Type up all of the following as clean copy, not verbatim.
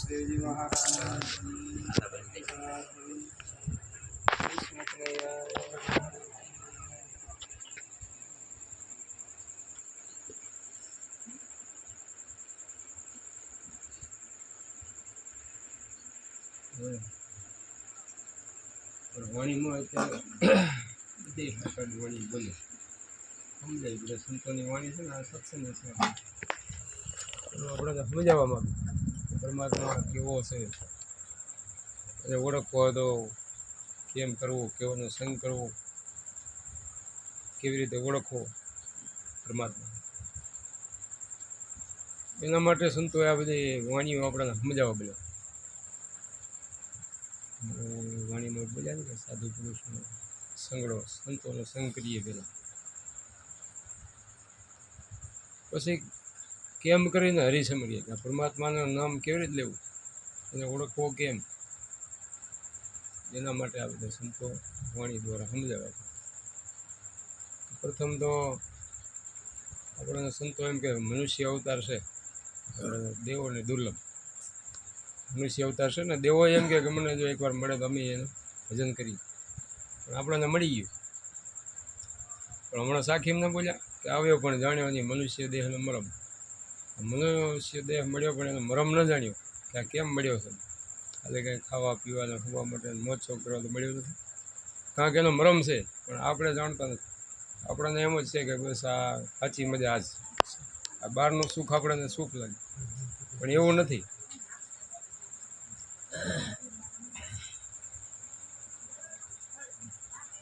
દેવજી મહારાજ વાણીમાં અત્યારે બધી પ્રકારની વાણી બોલે સમજાય બધા સંતોની વાણી છે ને આ સત્સંગ છે આપણે સમજાવવામાં પરમાત્મા કેવો છે એને ઓળખવો તો કેમ કરવું કેવાનો સંગ કરવો કેવી રીતે ઓળખવો પરમાત્મા એના માટે સંતોએ આ બધી વાણીઓ આપણને સમજાવવા બધા વાણીમાં બોલ્યા ને કે સાધુ પુરુષનો સંગડો સંતોનો સંગ કરીએ પહેલાં પછી કેમ કરીને હરી સમજીએ કે પરમાત્માનું નામ કેવી રીતે લેવું એને ઓળખવો કેમ એના માટે આ બધા સંતો વાણી દ્વારા સમજાવે છે પ્રથમ તો આપણને સંતો એમ કે મનુષ્ય અવતાર છે દેવોને દુર્લભ મનુષ્ય અવતાર છે ને દેવો એમ કે મને જો એકવાર મળે તો અમે એનું ભજન કરીએ પણ આપણને મળી ગયું પણ હમણાં સાખી એમને બોલ્યા કે આવ્યો પણ જાણ્યો નહીં મનુષ્ય દેહનો મરમ મનુષ્ય દેહ મળ્યો પણ એનો મરમ ન જાણ્યો કે આ કેમ મળ્યો છે એટલે કંઈ ખાવા પીવાને હોવા માટે મોજ શોખ કરવા તો મળ્યો નથી કારણ કે એનો મરમ છે પણ આપણે જાણતા નથી આપણને એમ જ છે કે બસ આ સાચી મજા આ જ આ બહારનું સુખ આપણને સુખ લાગે પણ એવું નથી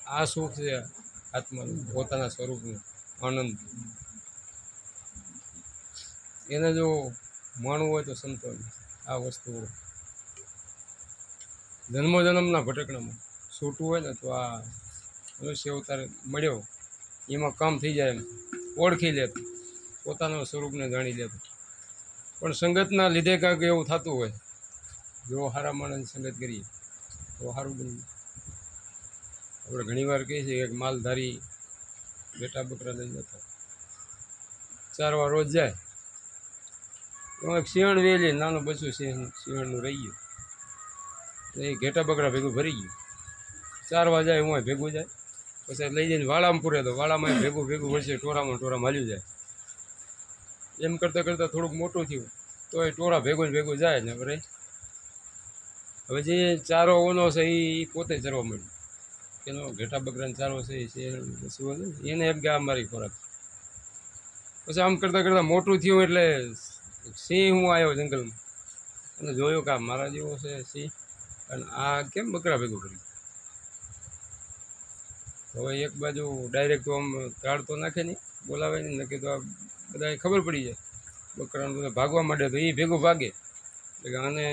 આ સુખ છે આત્માનું પોતાના સ્વરૂપનું આનંદ એને જો માણવું હોય તો સંતો આ વસ્તુ જન્મોજન્મના ભટકણામાં છૂટવું હોય ને તો આ મનુષ્ય અવતાર મળ્યો એમાં કામ થઈ જાય એમ ઓળખી લેતું પોતાના સ્વરૂપને જાણી લેતું પણ સંગતના લીધે કાંઈક એવું થતું હોય જો સારા માણસની સંગત કરીએ તો સારું બન્યું આપણે ઘણીવાર કહીએ છીએ એક માલધારી બેટા બકરા લઈને જતા ચારવા રોજ જાય એમાં એક સિંહણ વેલી નાનું બચ્ચું સિંહણનું રહી ગયું એ ઘેટા બકરા ભેગું ભરી ગયું ચારવા જાય હું ભેગું જાય પછી લઈ જઈને વાળામાં પૂરે તો વાળામાં ભેગું વળશે ટોરામાં હાલ્યું જાય એમ કરતાં કરતાં થોડુંક મોટું થયું તો એ ટોરા ભેગું જાય ને હવે જે ચારો ઓનો છે એ પોતે ચરવા મળ્યું એનો ઘેટા બકરાનો ચારો છે એને એમ કે આ મારી ખોરાક પછી આમ કરતાં કરતાં મોટું થયું એટલે સિંહ હું આવ્યો જંગલમાં અને જોયું કે આ મારા જેવો છે સિંહ અને આ કેમ બકરા ભેગું કર્યું હવે એક બાજુ ડાયરેક્ટ તો આમ ત્રાળ તો નાખે નહીં બોલાવે નહીં નક્કી તો આ બધા ખબર પડી જાય બકરાનું બધા ભાગવા માંડે તો એ ભેગું ભાગે એટલે કે આને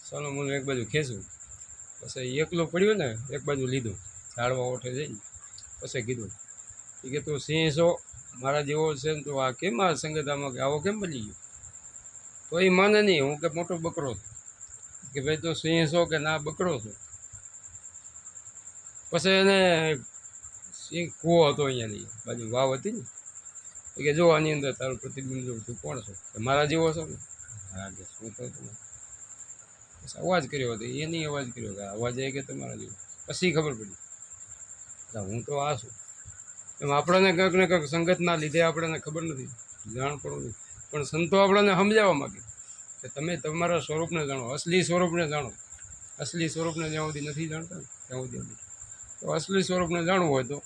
સાનો મને એક બાજુ ખેંચવું પછી એકલું પડ્યું ને એક બાજુ લીધું ઝાડવા ઓઠે જઈને પછી કીધું એ કે તું સિંહ છો મારા જેવો છે ને તો આ કેમ આ સંગતામાં કે આવો કેમ બની ગયો તો એ માને નહીં હું કે મોટો બકરો છું કે ભાઈ તો સિંહ છો કે ના બકરો છો પછી એને સિંહ કૂવો હતો અહીંયાની બાજુ વાવ હતી ને એ કે જો આની અંદર તારું પ્રતિબિંબ જો તું કોણ છો મારા જેવો છો ને હા કે શું તો અવાજ કર્યો હતો એની અવાજ કર્યો કે અવાજ એ કે તમારા જેવો પછી ખબર પડી હું તો આ છું એમ આપણને કંઈક ને કંઈક સંગતના લીધે આપણને ખબર નથી જાણ પડવું નહીં પણ સંતો આપણને સમજાવવા માગે કે તમે તમારા સ્વરૂપને જાણો અસલી સ્વરૂપને જાણો અસલી સ્વરૂપને જ્યાં સુધી નથી જાણતા ને ત્યાં સુધી તો અસલી સ્વરૂપને જાણવું હોય તો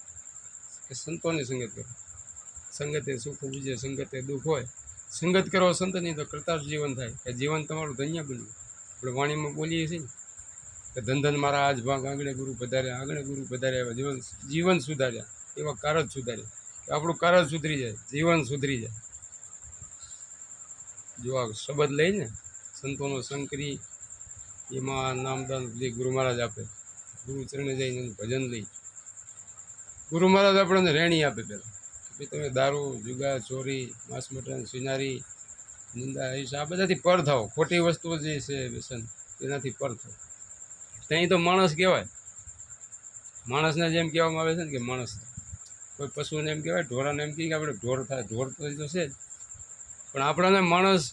કે સંતોની સંગત કરો સંગતે સુખ ઉપજે સંગતે દુઃખ હોય સંગત કરો સંતની તો કરતા જ જીવન થાય કે જીવન તમારું ધન્ય બન્યું આપણે વાણીમાં બોલીએ છીએ ને કે ધન મારા આજ ભાગ આંગણે ગુરુ પધાર્યા એવા જીવન સુધાર્યા એવા કારજ સુધાર્યા કે આપણું કારજ સુધરી જાય જીવન સુધરી જાય જો આ શબ્દ લઈને સંતોનો સંગ કરી એમાં નામદાન જે ગુરુ મહારાજ આપે ગુરુ ચરણે જઈને એનું ભજન લઈ ગુરુ મહારાજ આપણને રેણી આપે પહેલાં કે તમે દારૂ જુગાર ચોરી માંસ મટન સિનારી નિંદા આ બધાથી પર થાઓ ખોટી વસ્તુઓ જે છે વ્યસન એનાથી પર થાઓ ત્યાં તો માણસ કહેવાય માણસને જેમ કહેવામાં આવે છે ને કે માણસ કોઈ પશુને એમ કહેવાય ઢોરાને એમ કહે કે આપણે ઢોર થાય ઢોર તો છે જ પણ આપણને માણસ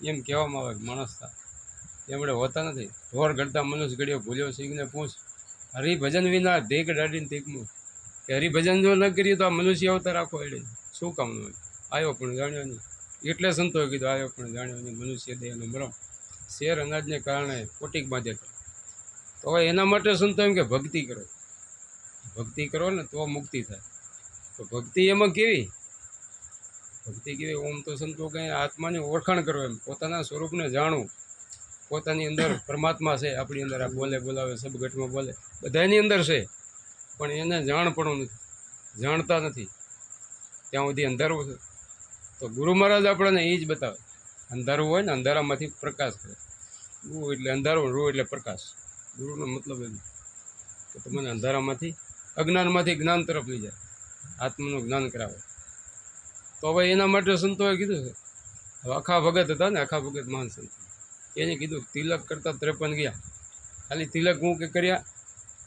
એમ કહેવામાં આવે કે માણસ થા એમણે હોતા નથી. ઢોર ગળતા મનુષ્ય ઘડ્યો ભૂલ્યો સિંહને પૂછ, હરિભજન વિના દેખ દાડીને તીકમું, કે હરિભજન જો ન કરીએ તો આ મનુષ્ય અવતાર આખો એડે શું કામનું હોય. આવ્યો પણ જાણ્યો નહીં, એટલે સંતોએ કીધું આવ્યો પણ જાણ્યો નહીં, મનુષ્ય દેહનું મરમ શેર અનાજને કારણે કોટીક બાંધે. તો હવે એના માટે સંતો એમ કે ભક્તિ કરો, ભક્તિ કરો ને તો મુક્તિ થાય. તો ભક્તિ એમાં કેવી, ભક્તિ કેવી, ઓમ તો સંતો કંઈ આત્માની ઓળખાણ કરો, એમ પોતાના સ્વરૂપને જાણવું, પોતાની અંદર પરમાત્મા છે, આપણી અંદર આ બોલે બોલાવે સબ ઘટમાં બોલે બધાની અંદર છે, પણ એને જાણપણું નથી, જાણતા નથી, ત્યાં સુધી અંધારું છે. તો ગુરુ મહારાજ આપણને એ જ બતાવે, અંધારું હોય ને અંધારામાંથી પ્રકાશ કરે. ગુરુ એટલે અંધારું, રૂ એટલે પ્રકાશ. ગુરુનો મતલબ એમ કે તમને અંધારામાંથી અજ્ઞાનમાંથી જ્ઞાન તરફ લઈ જાય, આત્માનું જ્ઞાન કરાવે. તો હવે એના માટે સંતોએ કીધું છે. હવે આખા ભગત હતા ને, આખા ભગત મહાન સંત, એને કીધું તિલક કરતા 53 ગયા, ખાલી તિલક હું કે કર્યા,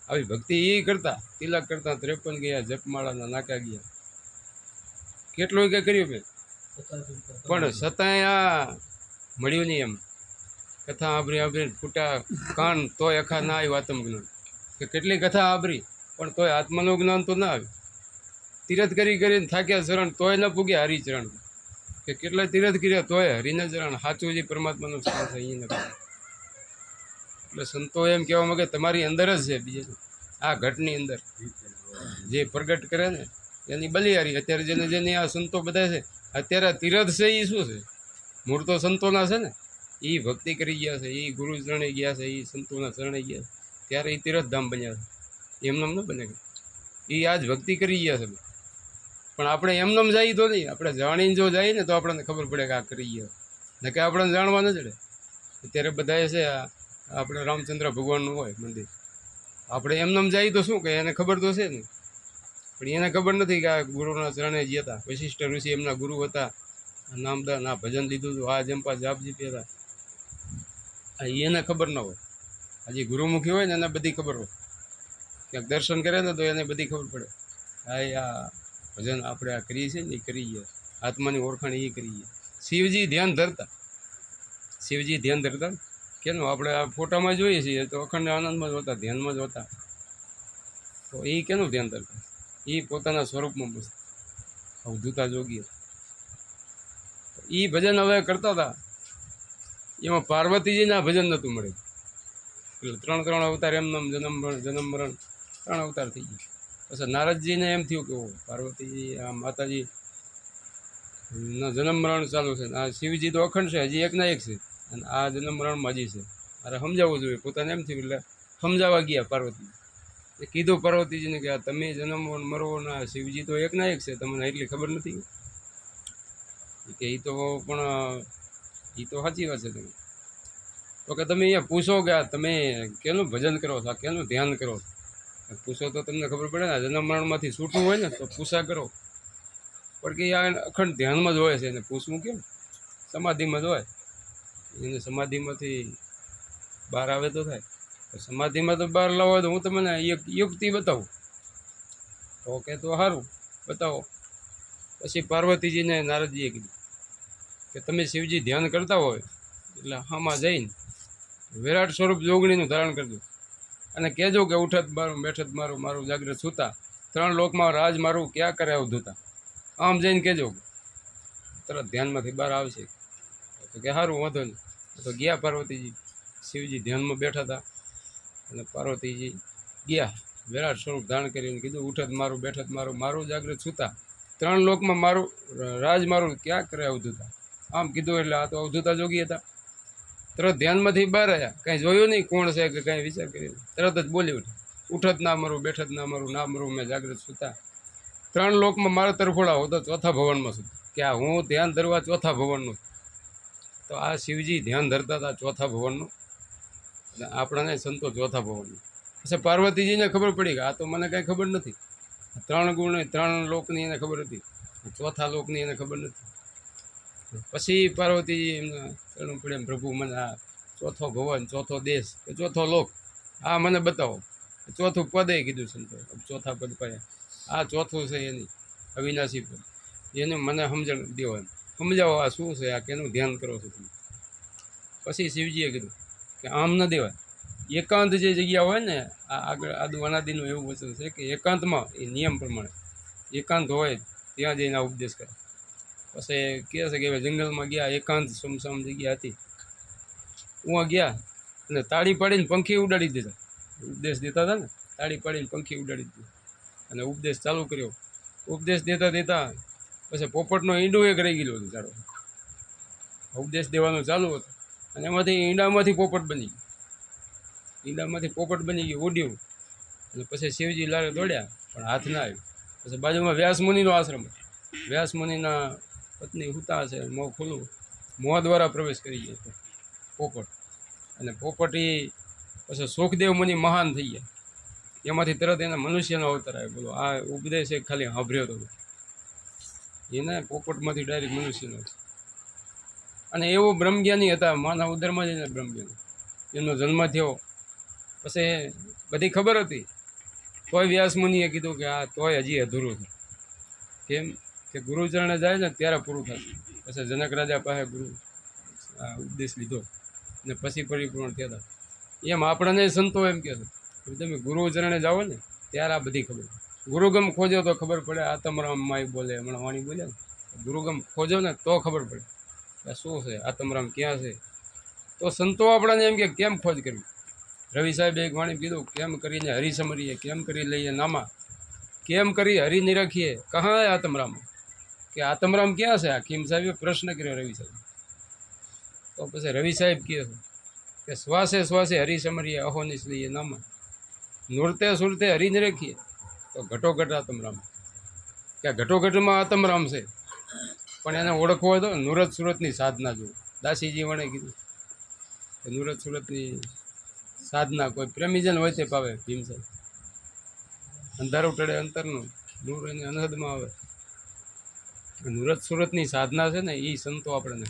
આવી ભક્તિ એ કરતા, તિલક કરતા 53 ગયા, જપમાળાના નાકા ગયા, કેટલું કે કર્યું મેં, પણ છતાંય આ મળ્યું નહીં. એમ કથા આભરી આભરી ફૂટા કાન તોય અખા ના આવ્યું આત્મજ્ઞાન, કે કેટલી કથા આભરી પણ તોય આત્માનું જ્ઞાન તો ના આવ્યું. તીરથ કરી કરીને થાક્યા ચરણ તોય ન પૂગ્યા હરિચરણ, કે કેટલા તીરથ કર્યા તોય હરિના ચરણ, સાચું જે પરમાત્માનું સ્થાન છે એ નથી. એટલે સંતો એમ કહેવા માંગે તમારી અંદર જ છે, બીજે આ ઘટની અંદર જે પ્રગટ કરે ને એની બલિહારી. અત્યારે જેને જેની આ સંતો બધા છે, અત્યારે તીરથ છે એ શું છે, મૂળ તો સંતોના છે ને, એ ભક્તિ કરી ગયા છે, એ ગુરુ ચરણે ગયા છે, એ સંતોના ચરણે ગયા છે, ત્યારે એ તીરથધામ બન્યા છે. એમનામ ન બને, એ આજ ભક્તિ કરી ગયા છે. પણ આપણે એમનામ જઈએ તો નહીં, આપણે જાણીને જો જઈએ ને તો આપણને ખબર પડે કે આ કરી ગયા, ને કે આપણને જાણવા ન જડે. અત્યારે બધા છે આપણે રામચંદ્ર ભગવાનનું હોય મંદિર, આપણે એમનામ જઈએ તો શું કે એને ખબર તો છે ને, પણ એને ખબર નથી કે આ ગુરુના ચરણે જ હતા, વશિષ્ઠ ઋષિ એમના ગુરુ હતા, નામદાન આ ભજન લીધું હતું, આ જંપા જાપ જીપ્યા હતા, એને ખબર ન હોય. હજી ગુરુમુખી હોય ને એને બધી ખબર હોય, ક્યાંક દર્શન કરે ને તો એને બધી ખબર પડે, આ ભજન આપણે આ કરીએ છીએ ને એ કરી ગયા, આત્માની ઓળખાણ એ કરી ગયા. શિવજી ધ્યાન ધરતા, શિવજી ધ્યાન ધરતા કેનું આપણે આ ફોટામાં જોઈએ છીએ તો અખંડ આનંદમાં જ હોતા, ધ્યાનમાં જ હોતા. તો એ કેનું ધ્યાન ધરતા, એ પોતાના સ્વરૂપમાં મસ્ત અવધૂતા જોગી. એ ભજન હવે કરતા હતા, એમાં પાર્વતીજીના ભજન નહોતું મળે, એટલે 3 અવતાર એમનામ જન્મ મરણ 3 અવતાર થઈ ગયા. પછી નારદજીને એમ થયું કે પાર્વતીજી આ માતાજી ના જન્મ મરણ ચાલુ છે, આ શિવજી તો અખંડ છે, હજી એકના એક છે, અને આ જન્મ મરણમાં હજી છે, અરે સમજાવવું જોઈએ. પોતાને એમ થયું એટલે સમજાવવા ગયા પાર્વતીજી. કીધું પાર્વતીજીને કે તમે જન્મવો મરવો ના, શિવજી તો એકના એક છે, તમને એટલી ખબર નથી કે એ તો પણ એ તો સાચી વાત છે. તમે તો કે તમે અહીંયા પૂછો કે આ તમે કેનું ભજન કરો છો, કેનું ધ્યાન કરો છો, પૂછો તો તમને ખબર પડે ને. જન્મ મરણમાંથી છૂટવું હોય ને તો પૂછા કરો, પણ કે આ અખંડ ધ્યાનમાં જ હોય છે, એને પૂછવું કેમ, સમાધિમાં જ હોય, એને સમાધિમાંથી બહાર આવે તો થાય. સમાધિમાં તો બહાર લાવો તો હું તમને એક યુક્તિ બતાવું. તો કે તો સારું બતાવો. પછી પાર્વતીજીને નારદજીએ કીધું કે તમે શિવજી ધ્યાન કરતા હોય એટલે આમાં જઈને વિરાટ સ્વરૂપ જોગણીનું ધારણ કરજો, અને કહેજો કે ઉઠત મારું, બેઠત મારું, મારું જાગ્રત સૂતા, 3 લોકમાં રાજ મારું ક્યાં કરે અવધૂતા. આમ જઈને કહેજો, તરત ધ્યાનમાંથી બહાર આવશે. તો કે સારું વાંધો નહીં. તો ગયા પાર્વતીજી, શિવજી ધ્યાનમાં બેઠા હતા, અને પાર્વતીજી ગયા વિરાટ સ્વરૂપ ધારણ કરીને કીધું ઉઠત મારું, બેઠત મારું, મારું જાગ્રત સૂતા, 3 લોકમાં મારું રાજ મારું ક્યાં કરે અવધૂતા. આમ કીધું એટલે આ તો અવધૂતા જોગી હતા. તરત ધ્યાનમાંથી બહાર આવ્યા, કાંઈ જોયું નહીં કોણ છે કે કાંઈ વિચાર કર્યો, તરત જ બોલી ઉઠે ઉઠત ના મારું, બેઠત ના મારું, ના મારું મેં જાગ્રત સૂતા, 3 લોકમાં મારા તરફોડા હો તો 4થા ભવનમાં છું, કે આ હું ધ્યાન ધરવા 4થા ભવનનું. તો આ શિવજી ધ્યાન ધરતા હતા 4થા ભવનનું, અને આપણાને સંતો 4થા ભવનનું. પછી પાર્વતીજીને ખબર પડી કે આ તો મને કાંઈ ખબર નથી, 3 ગુણ 3 લોકની એને ખબર હતી, 4થા લોકની એને ખબર નથી. પછી પાર્વતીજી એમને ચરણ પડે, પ્રભુ મને આ 4થો ભવન, 4થો દેશ કે 4થો લોક આ મને બતાવો. 4થું પદે કીધું સંતો, 4થા પદ પાયા આ 4થું છે એની અવિનાશી પદ, એને મને સમજણ દેવો, એમ સમજાવો આ શું છે, આ કેનું ધ્યાન કરો છો તમે. પછી શિવજીએ કીધું કે આમ ન દેવાય, એકાંત જે જગ્યા હોય ને, આ આગળ આદુ અનાદિનું એવું વચન છે કે એકાંતમાં એ નિયમ પ્રમાણે એકાંત હોય ત્યાં જઈને આ ઉપદેશ કરે. પછી કહે છે કે હવે જંગલમાં ગયા, એકાંત સુમસામ જગ્યા હતી, ઉવા ગયા અને તાળી પાડીને પંખી ઉડાડી દીધા. ઉપદેશ દેતા હતા ને, તાળી પાડીને પંખી ઉડાડી દીધું અને ઉપદેશ ચાલુ કર્યો. ઉપદેશ દેતા દેતા પછી પોપટનો ઈંડું એક રહી ગયેલું હતું ઝાડો. ઉપદેશ દેવાનું ચાલુ હતું અને એમાંથી ઈંડામાંથી પોપટ બની ગયું. ઈંડામાંથી પોપટ બની ગયું, ઉડ્યું અને પછી શિવજી લારે દોડ્યા પણ હાથ ના આવ્યું. પછી બાજુમાં વ્યાસમુનિનો આશ્રમ હતો. વ્યાસમુનિના પત્ની હુતા છે, મોં ખુલ્લું, મોં દ્વારા પ્રવેશ કરી ગયો પોપટ. અને પોપટ એ પછી સુખદેવ મુનિ મહાન થઈ ગયા. એમાંથી તરત એના મનુષ્યનો અવતાર આવ્યો. બોલો, આ ઉપદેશ એક ખાલી સાંભળ્યો હતો એને, પોપટમાંથી ડાયરેક્ટ મનુષ્યનો. અને એવો બ્રહ્મજ્ઞાની હતા, માના ઉદરમાં જઈને બ્રહ્મજ્ઞાની એમનો જન્મ થયો. પછી બધી ખબર હતી, તોય વ્યાસમુનિએ કીધું કે આ તોય હજી અધૂરું છે. કેમ કે ગુરુચરણે જાય ને ત્યારે પૂરું થશે. પછી જનક રાજા પાસે ગુરુ ઉપદેશ લીધો ને પછી પરિપૂર્ણ થયા હતા. એમ આપણને સંતો એમ કહે છે તમે ગુરુચરણે જાઓ ને ત્યારે આ બધી ખબર. ગુરુગમ ખોજો તો ખબર પડે. આત્મરામ માય બોલે, હમણાં વાણી બોલે ને, ગુરુગમ ખોજો ને તો ખબર પડે કે શું છે આત્મરામ, ક્યાં છે. તો સંતો આપણને એમ કે કેમ ખોજ કરવી. રવિ સાહેબે એક વાણી કીધું, કેમ કરીને હરી સમરીએ, કેમ કરી લઈએ નામા, કેમ કરી હરી નિરખીએ, કહા આત્મરામ. કે આત્મરામ ક્યાં છે? આ ખીમ સાહેબે પ્રશ્ન કર્યો રવિ સાહેબ. તો પછી રવિ સાહેબ કહે છે કે શ્વાસે શ્વાસે હરી સમરીએ, અહોનિશ લઈએ નામા, નૂરતે સુરતે હરી નિરખીએ, તો ઘટોઘટ આત્મરામ. કે ઘટોઘટમાં આત્મરામ છે, પણ એને ઓળખવો હોય તો નૂરત સુરતની સાધના જુઓ. દાસીજી વણે કીધું કે નૂરત સુરતની સાધના કોઈ પ્રેમીજન હોય તે પાવે. ભીમ સાહેબ અંધારું ટળે અંતરનું, નૂર એને અનહદમાં આવે. નૂરત સુરતની સાધના છે ને, એ સંતો આપણે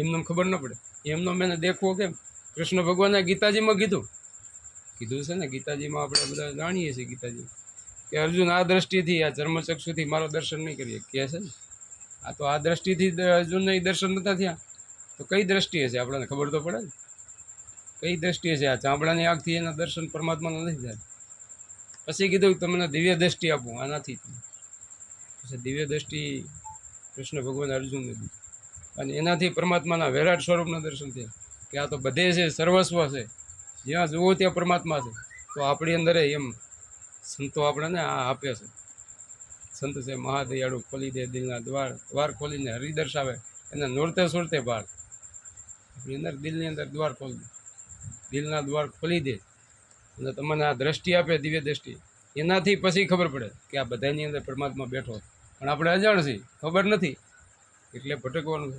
એમને ખબર ન પડે. એમનો મેં દેખવો કેમ? કૃષ્ણ ભગવાને ગીતાજીમાં કીધું છે ને, ગીતાજીમાં આપણે બધા જાણીએ છીએ ગીતાજી કે અર્જુન આ દ્રષ્ટિથી, આ ચર્મચક્ષુથી મારો દર્શન નહીં કરીએ કહે છે ને. આ તો આ દ્રષ્ટિથી અર્જુનને દર્શન નતા થયા, તો કઈ દ્રષ્ટિએ છે આપણને ખબર તો પડે ને. કઈ દ્રષ્ટિએ છે? આ ચામડાની આંખથી એના દર્શન પરમાત્માના નથી થાય. પછી કીધું તમને દિવ્ય દ્રષ્ટિ આપું, આનાથી. પછી દિવ્ય દ્રષ્ટિ કૃષ્ણ ભગવાન અર્જુનને દીધી અને એનાથી પરમાત્માના વિરાટ સ્વરૂપના દર્શન થયા કે આ તો બધે છે, સર્વસ્વ છે, જ્યાં જુઓ ત્યાં પરમાત્મા છે. તો આપણી અંદર એમ સંતો આપણને આ આપે છે. સંત છે મહાદયાળુ, ખોલી દે દિલના દ્વાર, દ્વાર ખોલીને હરિ દર્શાવે, એને નોરતે સુરતે પાર. આપણી અંદર દિલની અંદર દ્વાર ખોલી દે, દિલના દ્વાર ખોલી દે અને તમને આ દ્રષ્ટિ આપે, દિવ્ય દ્રષ્ટિ. એનાથી પછી ખબર પડે કે આ બધાની અંદર પરમાત્મા બેઠો. પણ આપણે અજાણ છીએ, ખબર નથી, એટલે ભટકવાનું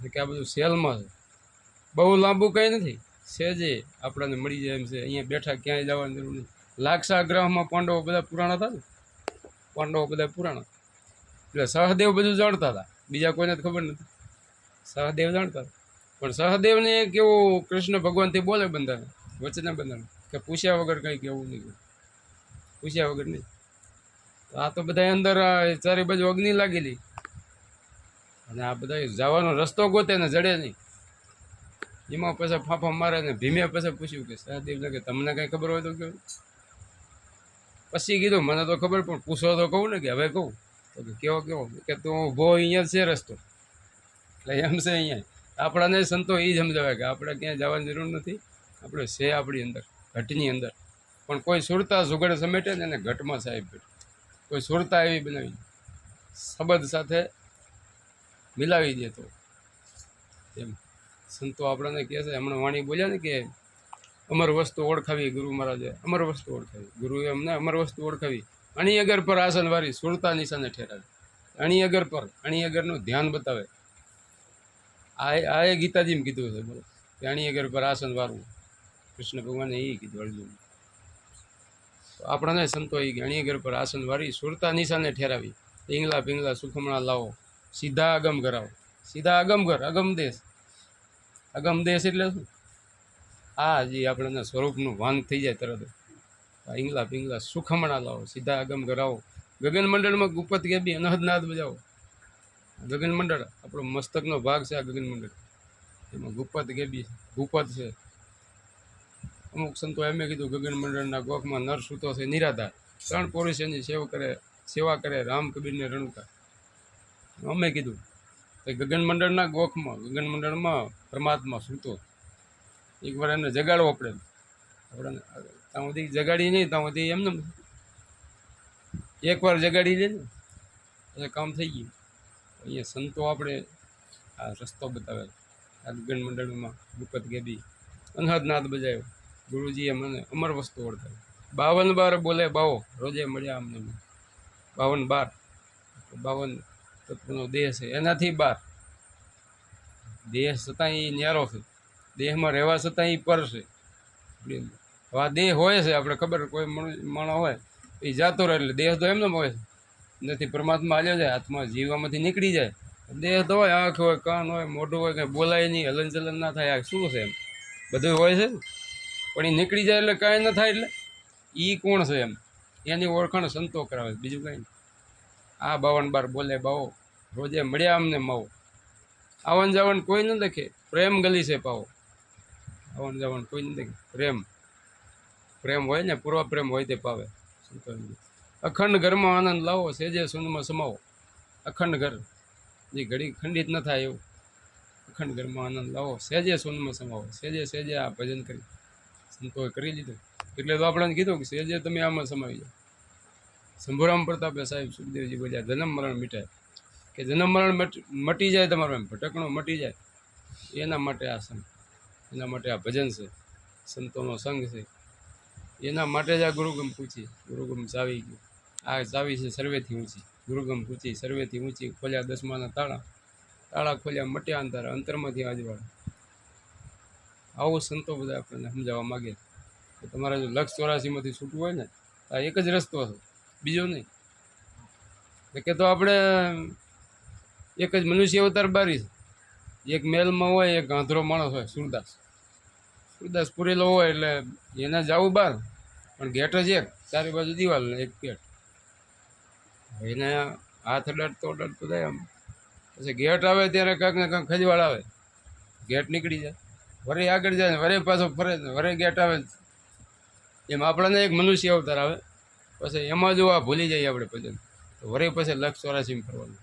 છે કે આ બધું સેલમાં છે. બહુ લાંબુ કંઈ નથી, સહેજે આપણને મળી જાય એમ છે. અહીંયા બેઠા ક્યાંય જવાની જરૂર નથી. લાક્ષા ગ્રહમાં પાંડવો બધા પુરાણા હતા ને, પાંડવો બધા પુરાણા, એટલે સહદેવ બધું જાણતા હતા, બીજા કોઈને જ ખબર નથી. સહદેવ જાણતા હતા, પણ સહદેવને કેવું કૃષ્ણ ભગવાનથી બોલે બંધાને, વચને બંધાને કે પૂછ્યા વગર કંઈ કહેવું નહીં, પૂછ્યા વગર નહીં. આ તો બધા અંદર ચારે બાજુ અગ્નિ લાગેલી અને આ બધા જવાનો રસ્તો ગોતે ને જડે નહીં. એમાં પછી ફાંફા મારે ને ભીમે પછી પૂછ્યું કે સહદેવને કે તમને કંઈ ખબર હોય તો કેવું. પછી કીધું મને તો ખબર, પણ પૂછો તો કહું ને. કે હવે કહું તો કે કેવો કેવો? કે તું ઊભો અહીંયા છે રસ્તો, એટલે એમ છે અહીંયા. આપણાને સંતો એ જ સમજાવે કે આપણે ક્યાંય જવાની જરૂર નથી, આપણે છે આપણી અંદર, ઘટની અંદર. પણ કોઈ સુરતા સુગડ સમેટે ને એને ઘટમાં સાહેબ બેઠે. કોઈ સુરતા એવી બનાવી શબ્દ સાથે મિલાવી દે તો એમ સંતો આપણને કહે છે. હમણાં વાણી બોલ્યા ને કે અમર વસ્તુ ઓળખાવી, ગુરુ મહારાજે અમર વસ્તુ ઓળખાવી, ગુરુએ અમને અમર વસ્તુ ઓળખાવી. અણી અગર પર આસન વારી, સુરતા નિશાને ઠેરાવી. અણી અગર પર, અણી અગરનું ધ્યાન બતાવે. આ એ ગીતાજીમાં કીધું છે. બોલો કે અણી અગર પર આસન વારવું, કૃષ્ણ ભગવાને એ કીધું અર્જુન. તો આપણને સંતો એ અણી અગર પર આસન વારી, સુરતા નિશાને ઠેરાવી. પિંગલા પિંગલા સુખમણા લાવો, સીધા અગમ કરાવો. સીધા અગમ ઘર, અગમ દેશ. અગમ દેશ એટલે શું? આ જે આપણને સ્વરૂપનું ભાન થઈ જાય તરત. પિંગલા પિંગલા સુખમણા લાવો, સીધા અગમ કરાવો. ગગન મંડળમાં ગુપત કે બી અનહદનાદ બજાવો. ગગન મંડળ આપણો મસ્તકનો ભાગ છે. આ ગગન મંડળ એમાં ગુપત ગેબી ભૂપત છે. અમુક સંતો એમ કીધું ગગન મંડળના ગોખમાં નર સૂતો છે નિરાધાર, 3 પુરુષ એની સેવા કરે રામ કબીરને રણુકા. અમે કીધું તો ગગન મંડળના ગોખમાં ગગન મંડળમાં પરમાત્મા સૂતો, એકવાર એને જગાડવો પડે. આપણે ત્યાં સુધી જગાડી નહીં, ત્યાં સુધી એમને એકવાર જગાડી લે ને એટલે કામ થઈ ગયું. અહીંયા સંતો આપણે આ રસ્તો બતાવે. આ ગગન મંડળમાં ગુપત ગેબી અનહદનાદ બજાવ્યો. ગુરુજીએ મને અમર વસ્તુ ઓળખાવી. 52 બાર બોલે બાવો, રોજે મળ્યા અમને. 52 બાર 52 તત્વનો દેહ છે, એનાથી બાર દેહ છતાં એ ન્યારો છે. દેહમાં રહેવા છતાં એ પર છે. હવે આ દેહ હોય છે, આપણે ખબર કોઈ માણસ હોય એ જાતો રહે એટલે દેહ તો એમને હોય છે નથી. પરમાત્મા હાલ્યો જાય, આત્મા જીવવામાંથી નીકળી જાય. દેહ તો હોય, આંખ હોય, કાન હોય, મોઢું હોય, કંઈ બોલાય નહીં, હલન ચલન ના થાય. આ શું છે? એમ બધું હોય છે પણ એ નીકળી જાય એટલે કાંઈ ન થાય. એટલે એ કોણ છે એમ એની ઓળખાણ સંતો કરાવે, બીજું કાંઈ નહીં. આ 52 બાર બોલે બાવો, રોજે મળ્યા અમને માવો. આવન જાવન કોઈ ન દેખે, પ્રેમ ગલી છે પાવો. આવન જાવન કોઈ ન દેખે, પ્રેમ હોય ને, પૂર્વ પ્રેમ હોય તે પાવે. અખંડ ઘરમાં આનંદ લાવો, સેજે સુનમાં સમાવો. અખંડ ઘર જે ઘડી ખંડિત ન થાય એવું. અખંડ ઘરમાં આનંદ લાવો, સેજે સુનમાં સમાવો. સેજે સેજે આ ભજન કરી સંતોએ કરી લીધું. એટલે તો આપણને કીધું કે સેજે તમે આમાં સમાવી જાઓ. શંભુરામ પ્રતાપે સાહેબ સુખદેવજી બોલ્યા, જન્મ મરણ મિટાય, કે જન્મ મરણ મટી જાય, તમારો એમ ભટકણો મટી જાય. એના માટે આ સંઘ, એના માટે આ ભજન છે, સંતોનો સંઘ છે. એના માટે જ આ ગુરુગમ પૂછી. ગુરુગમ ચાવી ગયું. આ ચાવી છે સર્વેથી ઊંચી. ગુરુગમ પૂછી સર્વેથી ઊંચી. ખોલ્યા 10માના તાળા, તાળા ખોલ્યા મટ્યા અંધારા, અંતરમાંથી આજવાળા. આવું સંતો બધા આપણને સમજાવવા માગે કે તમારે જો લક્ષ 84માંથી છૂટવું હોય ને આ એક જ રસ્તો છે, બીજો નહીં. કે તો આપણે એક જ મનુષ્ય અવતાર બારી છે. એક મહેલમાં હોય, એક ગાંધરો માણસ હોય, સુરદાસ પૂરેલો હોય એટલે એને જવું બહાર, પણ ગેટ જ એક, ચારે બાજુ દિવાલ ને એક ગેટ. એને હાથ અડાડતો જાય આમ. પછી ગેટ આવે ત્યારે કાંઈક ને કાંઈક ખજવાળ આવે, ગેટ નીકળી જાય, વરે આગળ જાય ને વરે પાછો ફરે, વરે ગેટ આવે. એમ આપણને એક મનુષ્ય અવતાર આવે, પછી એમાં જો આ ભૂલી જઈએ આપણે ભજન, તો વરે પછી લક્ષ 84 ફરવાનું.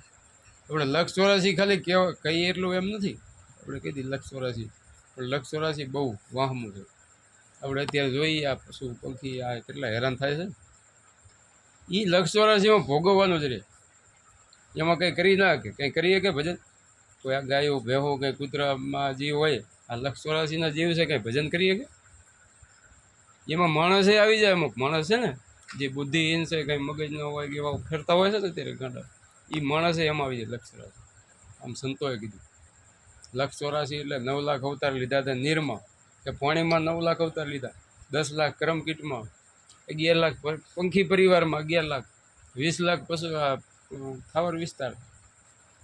આપણે લક્ષ 84 ખાલી કહીએ એટલું એમ નથી. આપણે કહી દઈએ લક્ષ 84, પણ લક્ષ 84 બહુ વાહમું છે. આપણે અત્યારે જોઈએ આ પશુ પંખી આ કેટલા હેરાન થાય છે. એ લક્ષ 84માં ભોગવવાનું જ રહે. એમાં કંઈ કરી ના કે કંઈ કરીએ કે ભજન, કોઈ આ ગાયો ભેહો કે કૂતરામાં જીવ હોય, આ લક્ષ 84ના જીવ છે, કંઈ ભજન કરીએ કે? એમાં માણસે આવી જાય. અમુક માણસ છે ને જે બુદ્ધિહીન છે, કંઈ મગજ ન હોય કે એવા ફરતા હોય છે ને અત્યારે ગાંડા, એ માણસે એમાં આવી જાય લક્ષ 84. આમ સંતોએ કીધું લક્ષ 84 એટલે 9 લાખ અવતાર લીધા હતા નીરમાં, કે પાણીમાં 9 લાખ અવતાર લીધા, 10 લાખ કર્મકીટમાં, 11 લાખ પંખી પરિવારમાં, 11 લાખ, 20 લાખ પશુ સ્થાવર વિસ્તાર,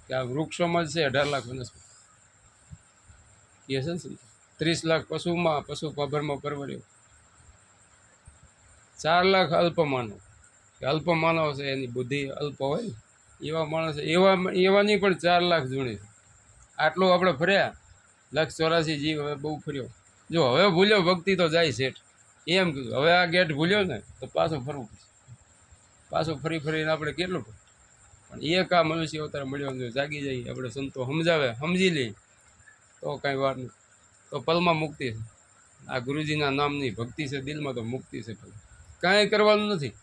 કે આ વૃક્ષોમાં જ છે 18 લાખ વનસ્પતિ કહે છે ને. 30 લાખ પશુમાં, પશુ પાભરમાં પરવર્યો. 4 લાખ અલ્પમાનવ, કે અલ્પમાનવ છે, એની બુદ્ધિ અલ્પ હોય ને એવા માણસ, એવાની પણ 4 લાખ જૂણી. આટલું આપણે ફર્યા. લક્ષ 84 જીવ હવે બહુ ફર્યો. જો હવે ભૂલ્યો ભક્તિ તો જાય શેઠ, એમ કીધું. હવે આ ગેટ ભૂલ્યો ને તો પાછું ફરવું પડશે. પાછું ફરીને આપણે કેટલું, પણ એક આ મનુષ્ય અવતાર મળ્યો, જો જાગી જઈએ આપણે, સંતો સમજાવે, સમજી લઈએ તો કાંઈ વાર નહીં, તો પલમાં મુક્તિ છે. આ ગુરુજીના નામની ભક્તિ છે, દિલમાં તો મુક્તિ છે. કાંઈ કરવાનું નથી.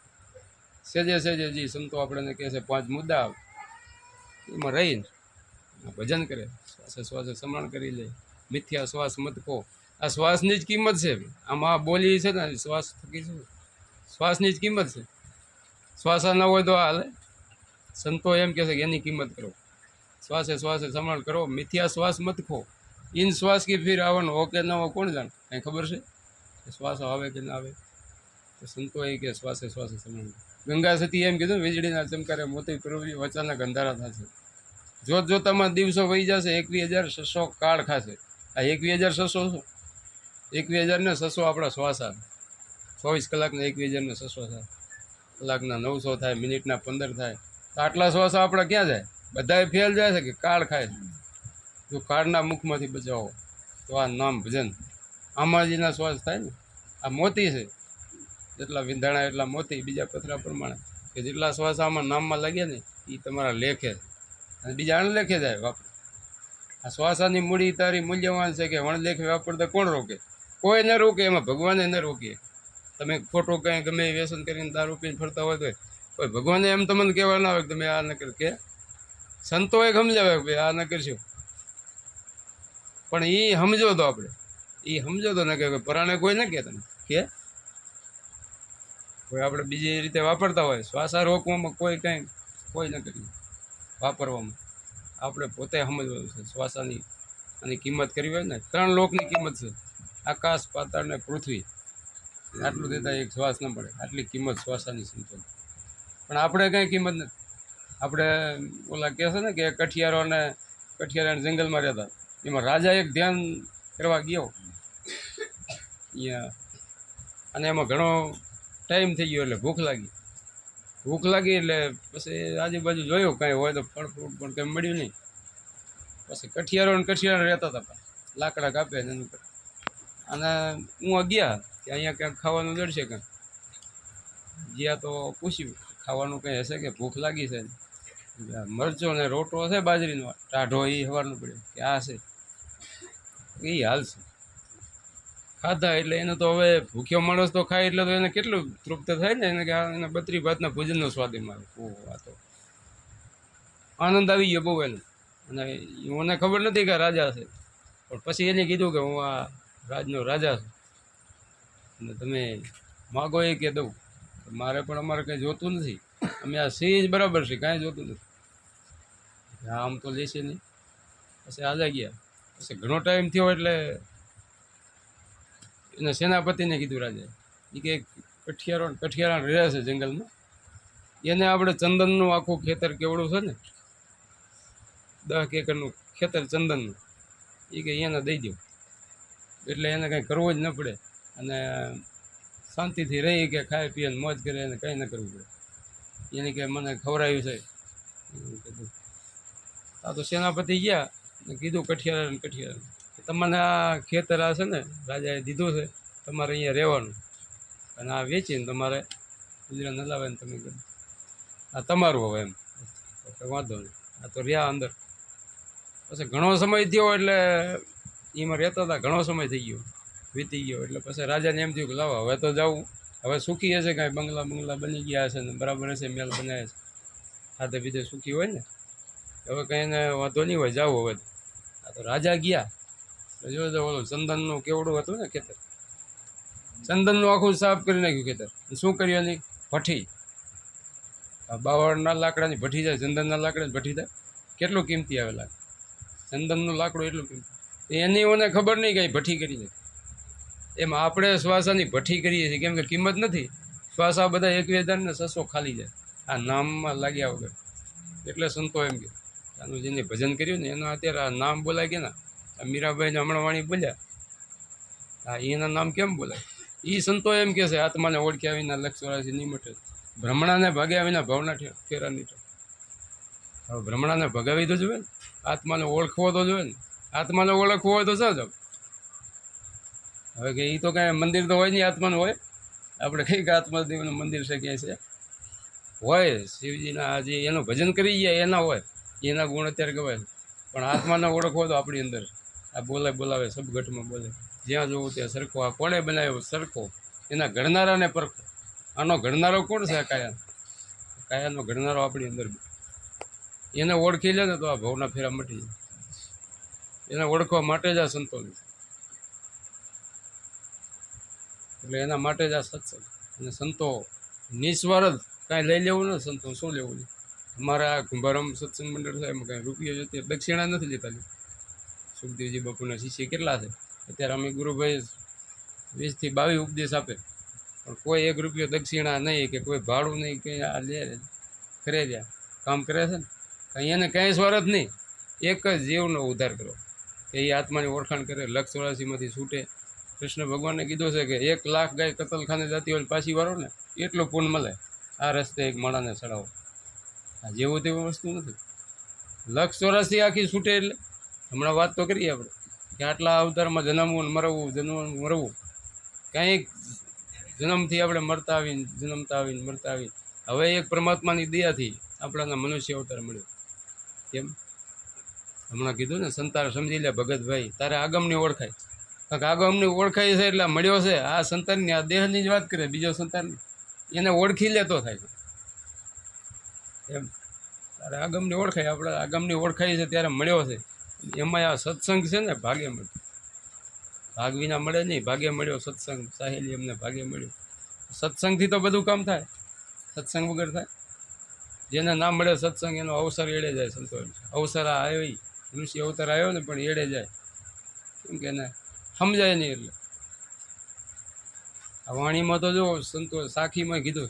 સેજે જી સંતો આપણને કહે છે 5 મુદ્દા, એમાં રહીને ભજન કરે, શ્વાસે સ્મરણ કરી લે. મિથ્યા શ્વાસ મત કહો. આ શ્વાસની જ કિંમત છે. આમાં બોલી છે ને શ્વાસ થકી છે, શ્વાસની જ કિંમત છે. શ્વાસ ના હોય તો હાલે. સંતો એમ કહે છે કે એની કિંમત કરો. શ્વાસે સ્મરણ કરો. મિથ્યા શ્વાસ મત ખો. ઇન શ્વાસ કી ફિર આવન હો કે ન હો કોણ જાણે? કંઈ ખબર છે શ્વાસ આવે કે ના આવે? તો સંતો એ કે શ્વાસે સ્મરણ. ગંગા સતી એમ કીધું, વીજળીના ચમકારે મોતી પ્રવરી વચાના ગંધારા થશે. જોત જોતામાં દિવસો વહી જશે, 21,600 કાળ ખાશે. આ 21,600 શું? 21,600 આપણા શ્વાસ આવે. 24 કલાકના 21,600 થાય, કલાકના 900 થાય, મિનિટના 15 થાય. તો આટલા શ્વાસ આપણા ક્યાં જાય? બધાએ ફેલ જાય છે કે કાળ ખાય છે. જો કાળના મુખમાંથી બચાવો, તો આ નામ ભજન આમાજીના શ્વાસ થાય ને, આ મોતી છે, જેટલા વિંધાણા એટલા મોતી, બીજા પથરા પ્રમાણે કે જેટલા શ્વાસ આમાં નામમાં લાગ્યા ને એ તમારા લેખે અને બીજા અણલેખે જાય વાપરે. આ શ્વાસાની મૂડી તારી મૂલ્યવાન છે કે વણલેખે વાપરતા કોણ રોકે? કોઈ ન રોકે, એમાં ભગવાને ન રોકીએ. તમે ખોટું કંઈ ગમે એ વ્યસન કરીને દારૂ પીને ફરતા હોય તો કોઈ ભગવાને એમ તમને કહેવા ના હોય કે તમે આ ન કર, કે સંતોએ સમજાવે કે આ ન કરશું, પણ એ સમજો તો આપણે, એ સમજો તો ન કે પરાણે કોઈ ન કે તમે કે કોઈ આપણે બીજી રીતે વાપરતા હોય શ્વાસા રોકવામાં કોઈ ન કર્યું વાપરવામાં. આપણે પોતે સમજવાનું છે શ્વાસાની આની કિંમત કરવી હોય ને, 3 લોકની કિંમત છે, આકાશ પાતાળ ને પૃથ્વી, આટલું દેતા એક શ્વાસ ન પડે, આટલી કિંમત શ્વાસાની સંતોષ. પણ આપણે કંઈ કિંમત નથી. આપણે ઓલા કહે છે ને કે કઠિયારા જંગલમાં રહેતા, એમાં રાજા એક ધ્યાન કરવા ગયો અહીંયા, અને એમાં ઘણો ટાઈમ થઈ ગયો એટલે ભૂખ લાગી એટલે પછી આજુબાજુ જોયું કાંઈ હોય તો ફળ ફ્રૂટ પણ કંઈ મળ્યું નહીં. પછી કઠિયારો રહેતા હતા, લાકડા કાપે ને એનું. અને હું ગયા કે અહીંયા ક્યાંક ખાવાનું જડશે કાંઈ, ગયા તો પૂછ્યું ખાવાનું કંઈ હશે કે ભૂખ લાગી છે? મરચો ને રોટો છે બાજરીનો ટાઢો, એ સવારનું પડ્યો કે આ છે, એ હાલશે. ખાધા એટલે એને તો હવે ભૂખ્યો માણસ તો ખાય એટલે તો એને કેટલું તૃપ્ત થાય ને, એને કે એના 32 ભાતના ભોજનનો સ્વાદ એમાં આવે. આ તો આનંદ આવી ગયો બહુ એને. અને મને ખબર નથી કે રાજા છે, પણ પછી એને કીધું કે હું આ રાજનો રાજા છું અને તમે માગો એ કે દઉં. અમારે કંઈ જોતું નથી, અમે આ સિંહ બરાબર છે, કાંઈ જોતું નથી. આમ તો લેશે નહીં. પછી આજે ગયા, પછી ઘણો ટાઈમ થયો એટલે એના સેનાપતિને કીધું રાજાએ, એ કે કઠિયારા રહે છે જંગલમાં, એને આપણે ચંદનનું આખું ખેતર કેવડું છે ને, 10 એકરનું ખેતર ચંદનનું, એ કે એને દઈ દો એટલે એને કંઈ કરવું જ ન પડે અને શાંતિથી રહી કે ખાય પીએ મોજ કરે, એને કંઈ ન કરવું પડે. એને કે મને ખવડાવ્યું છે. કીધું આ તો સેનાપતિ ગયા ને કીધું કઠિયારા તમને આ ખેતર આ છે ને રાજાએ દીધું છે, તમારે અહીંયા રહેવાનું, અને આ વેચીને તમારે ગુજરાત ન લાવે ને તમે કીધું આ તમારું હવે એમ. વાંધો નહીં, આ તો રહ્યા અંદર. પછી ઘણો સમય થયો એટલે એમાં રહેતા હતા, ઘણો સમય થઈ ગયો વીતી ગયો એટલે પછી રાજાને એમ થયું કે લાવો હવે તો જાઉં, હવે સુખી હશે, કાંઈ બંગલા બની ગયા હશે ને બરાબર હશે, મેલ બનાવે છે, ખાધે પીધે સુખી હોય ને, હવે કંઈ એને વાંધો નહીં હોય, જાવું હવે. આ તો રાજા ગયા, જોજો ઓલું ચંદનનું કેવડું હતું ને ખેતર, ચંદનનું આખું સાફ કરી નાખ્યું ખેતર. શું કર્યું એની ભઠ્ઠી, 52 લાકડાની ભઠ્ઠી જાય, ચંદનના લાકડાની ભઠ્ઠી થાય, કેટલું કિંમતી આવે લાકડું, ચંદનનું લાકડું એટલું કિંમતી. એની મને ખબર નહીં કાંઈ ભઠ્ઠી કરી નાખી. એમ આપણે શ્વાસાની ભઠ્ઠી કરીએ છીએ, કેમ કે કિંમત નથી. શ્વાસા બધા 21,600 ખાલી જાય આ નામમાં લાગ્યા વગર. એટલે સંતો એમ કે આનું જેને ભજન કર્યું ને એના અત્યારે આ નામ બોલાય કે ના, આ મીરાબાઈને હમણાં વાણી બોલ્યા, હા એના નામ કેમ બોલાય? એ સંતો એમ કે છે આત્માને ઓળખ્યા વિના 184 નહીં મટે, ભ્રમણાને ભાગ્યા વિના ભાવના ફેરા નહીં. હવે ભ્રમણાને ભગાવી તો જોઈએ ને, આત્માને ઓળખવો તો જોઈએ ને. આત્માને ઓળખવો હોય તો શું જાવ? હવે કે એ તો કાંઈ મંદિર તો હોય નહીં, આત્માનું હોય. આપણે કઈ કે આત્માદેવનું મંદિર છે ક્યાંય છે? હોય શિવજીના જે એનું ભજન કરી ગયા એના હોય, એના ગુણ અત્યારે કહેવાય. પણ આત્માને ઓળખવો તો આપણી અંદર આ બોલાવે સબગઢમાં બોલે, જ્યાં જોવું ત્યાં સરખો. આ કોણે બનાવ્યો સરખો? એના ઘડનારાને પરખો. આનો ઘડનારો કોણ છે? કાયાનો ઘડનારો આપણી અંદર. એને ઓળખી લે ને તો આ ભવના ફેરા મટી જાય. એને ઓળખવા માટે જ આ સંતોની, એટલે એના માટે જ આ સત્સંગ. અને સંતો નિસ્વાર્થ કાંઈ લઈ લેવું ને, સંતો શું લેવું નહીં. અમારા આ કુંભારામ સત્સંગ મંડળ છે એમાં કાંઈ રૂપિયો જતી દક્ષિણા નથી લેતા. સુખદેવજી બાપુના શિષ્ય કેટલા છે અત્યારે? અમે ગુરુભાઈ 20 થી 22 ઉપદેશ આપે, પણ કોઈ 1 રૂપિયો દક્ષિણા નહીં, કે કોઈ ભાડું નહીં, કંઈ આ લે કરે રહ્યા કામ કરે છે ને. કંઈ એને કંઈ સ્વાર્થ નહીં, એક જ જીવનો ઉદ્ધાર કરો, કે એ આત્માની ઓળખાણ કરે, 184માંથી છૂટે. કૃષ્ણ ભગવાનને કીધું છે કે 1 લાખ ગાય કતલખાને જતી હોય પાછી વાળો ને એટલું પૂન મળે. આ રસ્તે એક માણાને ચડાવો. આ જેવું તેવું વસ્તુ નથી. 184 આખી છૂટે એટલે હમણાં વાત તો કરીએ આપણે, કે આટલા અવતારમાં જન્મવું ને મરવું જન્મવું ને મરવું, કંઈક જન્મથી આપણે જન્મતા આવીને મરતા આવી. હવે એક પરમાત્માની દયાથી આપણાને મનુષ્ય અવતાર મળ્યો. કેમ? હમણાં કીધું ને, સંતાર સમજી લે ભગતભાઈ, તારે આગમની ઓળખાય. કારણ કે આગમની ઓળખાય છે એટલે મળ્યો છે. આ સંતાનની, આ દેહની જ વાત કરે, બીજો સંતાનની, એને ઓળખી લેતો થાય એમ. તારે આગમની ઓળખાય, આપણે આગમની ઓળખાય છે ત્યારે મળ્યો છે. એમાં આ સત્સંગ છે ને, ભાગે મળે. ભાગ વિના મળે નહીં, ભાગે મળ્યો સત્સંગ. સાહેલી અમને ભાગે મળ્યો. સત્સંગથી તો બધું કામ થાય, સત્સંગ વગર થાય? જેને ના મળે સત્સંગ એનો અવસર એડે જાય. સંતો અવસર આ આવી મનુષ્ય અવતાર આવ્યો ને પણ એડે જાય. કેમ કે એને સમજાય નહીં. એટલે આ વાણીમાં તો જો સંતો સાખીમાં કીધું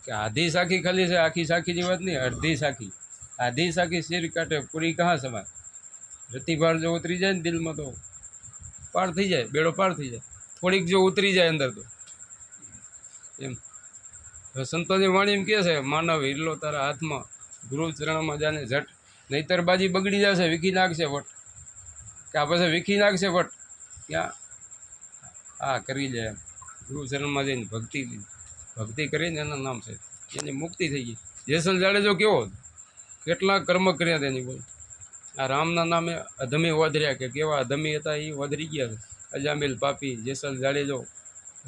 કે આધી સાખી ખાલી છે, આખી સાખીની વાત નહીં, અડધી સાખી. આધી સાખી શેર કાંઠે પૂરી કહાં સમાય. રતિભાર જો ઉતરી જાય ને દિલમાં તો પાર થઈ જાય, બેડો પાર થઈ જાય. થોડીક જો ઉતરી જાય અંદર તો એમ. સંતોની વાણી એમ કહે છે, માનવ હિરલો તારા હાથમાં, ગુરુ ચરણમાં જાને ઝટ, નહીતર બાજી બગડી જશે, વીખી નાખશે વટ. કે આ પછી વીખી નાખશે વટ. ક્યાં આ કરી લે એમ. ગુરુ ચરણમાં જઈને ભક્તિ કરીને એના નામ છે, એની મુક્તિ થઈ ગઈ. જેસલ જાડેજો કેવો, કેટલા કર્મ કર્યા તેની બોલ. આ રામના નામે અધમી વધર્યા, કે કેવા અધમી હતા એ વધરી ગયા છે. અજામિલ પાપી, જેસલ જાડેજો,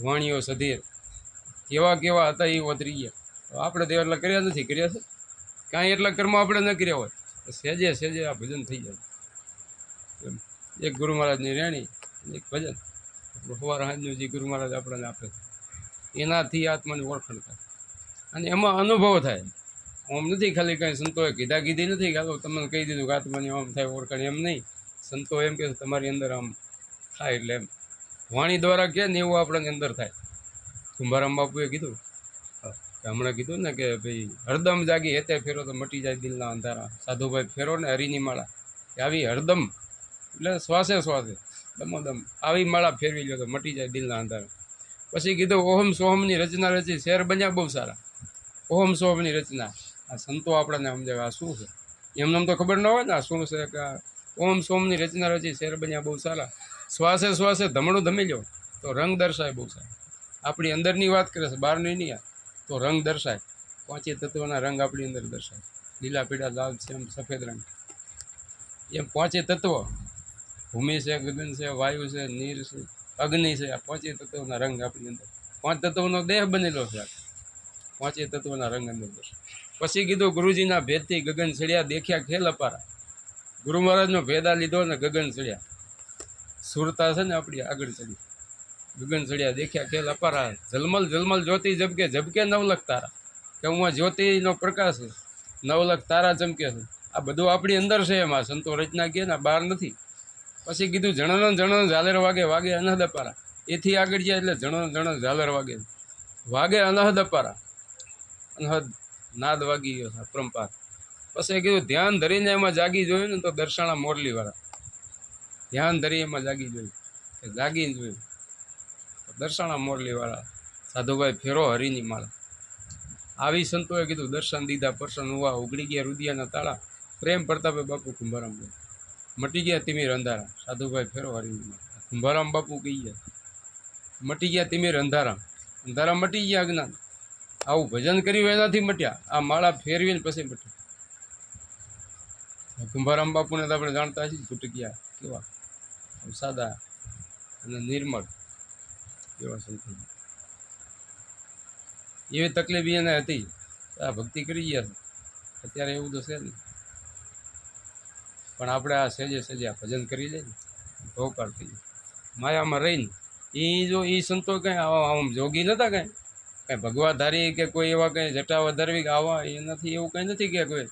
વાણીઓ સધીર, કેવા કેવા હતા એ વધરી ગયા. આપણે તો એટલા કર્યા નથી, કર્યા છે કાંઈ એટલા કર્મ આપણે ન કર્યા હોય તો સહેજે સહેજે આ ભજન થઈ જાય એમ. એક ગુરુ મહારાજની રેણી, એક ભજન સવાર સાંજનું જે ગુરુ મહારાજ આપણને આપે એનાથી આત્માની ઓળખાણ થાય અને એમાં અનુભવ થાય. આમ નથી ખાલી કાંઈ સંતોએ કીધી નથી કે તમને કહી દીધું કે આત્માની આમ થાય ઓળખાણ, એમ નહીં. સંતો એમ કે તમારી અંદર આમ થાય એટલે એમ વાણી દ્વારા કે ને એવું આપણને અંદર થાય. કુંભારામ બાપુએ કીધું, હમણાં કીધું ને કે ભાઈ હરદમ જાગી હેતે ફેરો તો મટી જાય દિલના અંધારા. સાધુભાઈ ફેરો ને હરિની માળા, કે આવી હરદમ એટલે શ્વાસે શ્વાસે દમોદમ આવી માળા ફેરવી લો તો મટી જાય દિલના અંધારા. પછી કીધું ઓહમ સોહમની રચના રચી, શેર બન્યા બહુ સારા. ઓહમ સોહમની રચના, આ સંતો આપણને સમજાવે આ શું છે. એમને તો ખબર ન હોય ને આ શું છે. કે ઓમ સોમની રચના રચી, શેર બન્યા બહુ સારા. શ્વાસે શ્વાસે ધમણું ધમી લો તો રંગ દર્શાય બહુ સારા. આપણી અંદરની વાત કરે છે, બહારની નહીં. તો રંગ દર્શાય, પાંચે તત્વના રંગ આપણી અંદર દર્શાય. લીલા, પીળા, લાલ, સેમ, સફેદ રંગ, એમ પાંચે તત્વ. ભૂમિ છે, ગગન છે, વાયુ છે, નીર છે, અગ્નિ છે. આ પાંચે તત્વના રંગ આપણી અંદર, પાંચ તત્વનો દેહ બનેલો છે. પાંચે તત્વના રંગ અંદર દર્શાય. પછી કીધું ગુરુજીના ભેદથી ગગન ચડ્યા, દેખ્યા ખેલ અપારા. ગુરુ મહારાજનો ભેદા લીધો ને ગગન ચડ્યા. સુરતા છે ને આપણી આગળ ચડી, ગગન ચડ્યા, દેખ્યા ખેલ અપારા. ઝલમલ ઝલમલ જ્યોતિ ઝબકે, ઝબકે નવલખ તારા. કે હું આ જ્યોતિનો પ્રકાશ છે, નવલખ તારા ચમકે છે. આ બધું આપણી અંદર છે. એમાં સંતો રચના કહે ને બહાર નથી. પછી કીધું જણન જણન ઝાલર વાગે, વાગે અનહદ અપારા. એથી આગળ જાય એટલે જણન જણન ઝાલર વાગે, વાગે અનહદ અપારા. અનહદ નાદ વાગી ગયો છે પરંપાર. પછી કીધું ધ્યાન ધરીને એમાં જાગી જોયું ને તો દર્શાણા મોરલીવાળા. ધ્યાન ધરી એમાં જાગી જોયું, કે જાગીને જોયું દર્શાણા મોરલીવાળા. સાધુભાઈ ફેરો હરિની માળા. આવી સંતોએ કીધું દર્શન દીધા પરસન હુવા, ઉગડી ગયા રુદિયાના તાળા. પ્રેમ પ્રતાપે બાપુ કુંભારામ મટી ગયા તિમિર અંધારા. સાધુભાઈ ફેરો હરિની માળા. કુંભારામ બાપુ કહી ગયા મટી ગયા તિમિર અંધારા. અંધારા મટી ગયા અજ્ઞાન. આવું ભજન કર્યું એનાથી મટ્યા, આ માળા ફેરવીને પછી મટ્યા. કુંભારામ બાપુને તો આપણે જાણતા છીએ, ભૂટકિયા કેવા સાદા અને નિર્મળ એવા સંતો. એવી તકલીફ એને હતી, આ ભક્તિ કરી ગયા છે. અત્યારે એવું તો છે નહીં, પણ આપણે આ સહેજે સહેજે આ ભજન કરી લઈએ ને ભોકાર થઈ જાય. માયામાં રહીને એ જો એ સંતો કંઈ આમ જોગી નહોતા, કાંઈ ભગવાધારી કે કોઈ એવા કંઈ જટા વધારવી કે આવા એ નથી. એવું કંઈ નથી કે કોઈ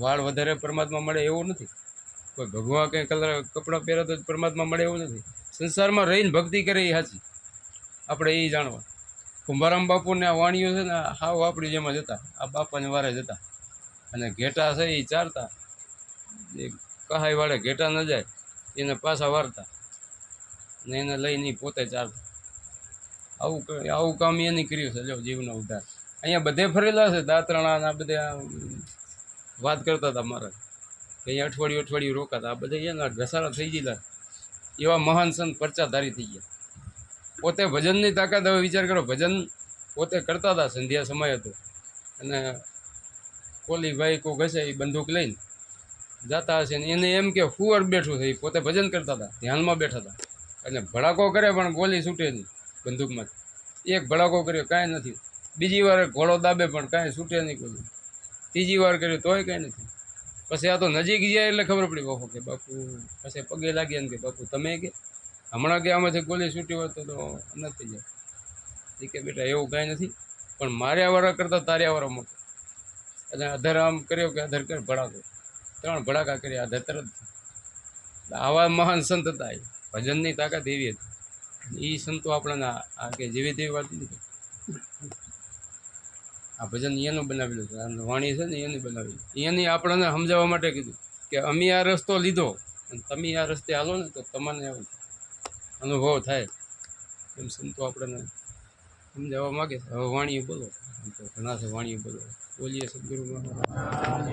વાળ વધારે પરમાત્મા મળે એવું નથી. કોઈ ભગવા કંઈ કપડાં પહેરે તો પરમાત્મા મળે એવું નથી. સંસારમાં રહીને ભક્તિ કરે એ સાચી, આપણે એ જાણવા. કુંભારામ બાપુને આ વાણીઓ છે ને હાવ આપણી જેમાં જતા, આ બાપાને વારે જતા. અને ઘેટા છે એ ચારતા, એ કહાઈ વાળે ઘેટા ન જાય એને પાછા વારતા ને એને લઈને પોતે ચારતા. આવું કામ એને કર્યું છે. જો જીવનો ઉદ્ધાર અહીંયા બધે ફરેલા છે. દાતરાણા આ બધે વાત કરતા હતા મારા, કે અહીંયા અઠવાડિયું રોકાતા. આ બધા એના ઘસારા થઈ ગયેલા. એવા મહાન સંત પરચાધારી થઈ ગયા. પોતે ભજનની તાકાત, હવે વિચાર કરો, ભજન પોતે કરતા હતા, સંધ્યા સમય હતો, અને કોલીભાઈ કોઈ હશે એ બંદૂક લઈને જતા હશે ને એને એમ કે ફુવર બેઠું છે, એ પોતે ભજન કરતા હતા, ધ્યાનમાં બેઠા હતા, અને ભડાકો કરે પણ ગોલી છૂટે નહીં બંદૂકમાં. એક ભડાકો કર્યો કાંઈ નથી, બીજી વાર ઘોડો દાબે પણ કાંઈ છૂટે નહીં ગોલી, ત્રીજી વાર કર્યો તોય કાંઈ નથી. પછી આ તો નજીક જાય એટલે ખબર પડી, ઓહો કે બાપુ, પછી પગે લાગ્યા ને કે બાપુ તમે કે હમણાં કે આમાંથી ગોલી છૂટી હોત તો નથી જાય. એ કે બેટા એવું કાંઈ નથી, પણ માર્યા વાળા કરતાં તાર્યા વાળા મોટો. અને અધર આમ કર્યો કે અધર કર ભડાકો, 3 ભડાકા કર્યા, અધર તરત. આવા મહાન સંત હતા. ભજનની તાકાત એવી હતી. એ સંતો આપણને આ કે જેવી તેવી વાત નથી. આ ભજન એનું બનાવેલું છે, આ વાણી છે ને એની બનાવેલી, એની આપણને સમજાવવા માટે કીધું કે અમે આ રસ્તો લીધો અને તમે આ રસ્તે હાલો ને તો તમને અનુભવ થાય. એમ સંતો આપણને સમજાવવા માગે છે. હવે વાણીઓ બોલો, ઘણા છે વાણીઓ બોલો. બોલીએ સદગુરુ મહારાજ.